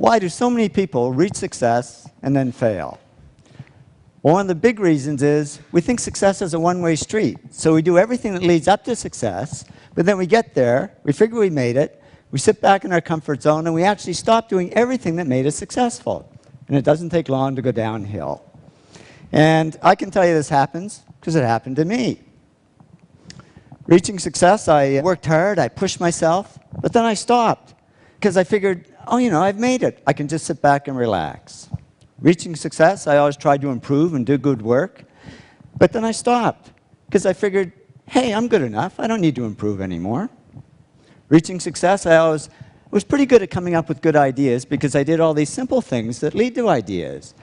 Why do so many people reach success and then fail? Well, one of the big reasons is we think success is a one-way street. So we do everything that leads up to success, but then we get there, we figure we made it, we sit back in our comfort zone, and we actually stop doing everything that made us successful. And it doesn't take long to go downhill. And I can tell you this happens because it happened to me. Reaching success, I worked hard, I pushed myself, but then I stopped because I figured, oh, you know, I've made it. I can just sit back and relax. Reaching success, I always tried to improve and do good work, but then I stopped because I figured, hey, I'm good enough. I don't need to improve anymore. Reaching success, I always was pretty good at coming up with good ideas because I did all these simple things that lead to ideas.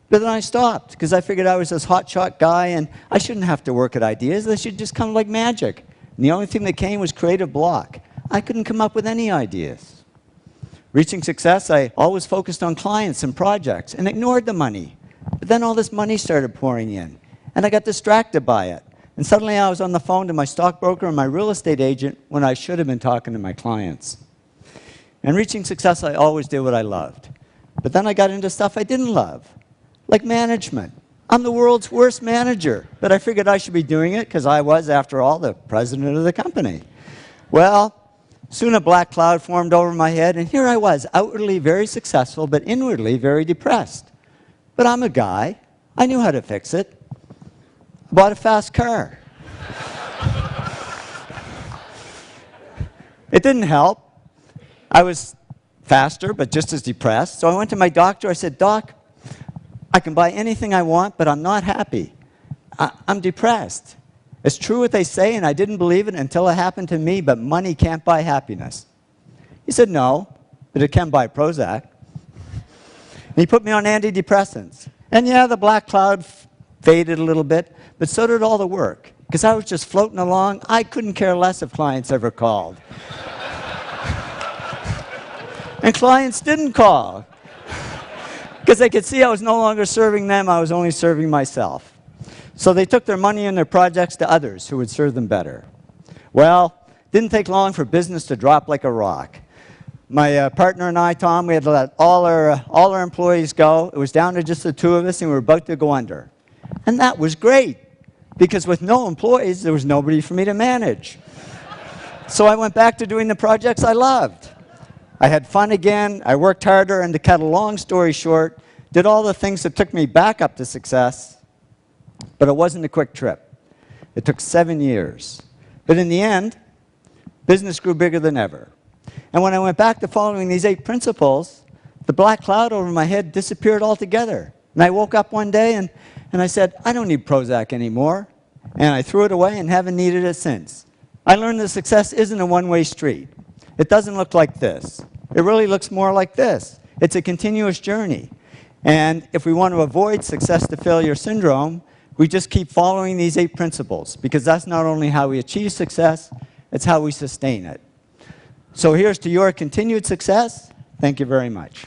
But then I stopped because I figured I was this hotshot guy and I shouldn't have to work at ideas. They should just come like magic. And the only thing that came was creative block. I couldn't come up with any ideas. Reaching success, I always focused on clients and projects and ignored the money. But then all this money started pouring in, and I got distracted by it. And suddenly I was on the phone to my stockbroker and my real estate agent when I should have been talking to my clients. And reaching success, I always did what I loved. But then I got into stuff I didn't love, like management. I'm the world's worst manager, but I figured I should be doing it because I was, after all, the president of the company. Well, soon a black cloud formed over my head, and here I was, outwardly very successful, but inwardly very depressed. But I'm a guy. I knew how to fix it. I bought a fast car. It didn't help. I was faster, but just as depressed. So I went to my doctor. I said, Doc, I can buy anything I want, but I'm not happy. I'm depressed. It's true what they say, and I didn't believe it until it happened to me, but money can't buy happiness. He said, no, but it can buy Prozac. And he put me on antidepressants. And yeah, the black cloud faded a little bit, but so did all the work, because I was just floating along. I couldn't care less if clients ever called. And clients didn't call, because they could see I was no longer serving them, I was only serving myself. So they took their money and their projects to others who would serve them better. Well, it didn't take long for business to drop like a rock. My partner and I, Tom, we had to let all our employees go. It was down to just the two of us, and we were about to go under. And that was great, because with no employees, there was nobody for me to manage. So I went back to doing the projects I loved. I had fun again, I worked harder, and to cut a long story short, did all the things that took me back up to success. But it wasn't a quick trip. It took 7 years. But in the end, business grew bigger than ever. And when I went back to following these 8 principles, the black cloud over my head disappeared altogether. And I woke up one day and I said, I don't need Prozac anymore. And I threw it away and haven't needed it since. I learned that success isn't a one-way street. It doesn't look like this. It really looks more like this. It's a continuous journey. And if we want to avoid success to failure syndrome, we just keep following these 8 principles, because that's not only how we achieve success, it's how we sustain it. So here's to your continued success. Thank you very much.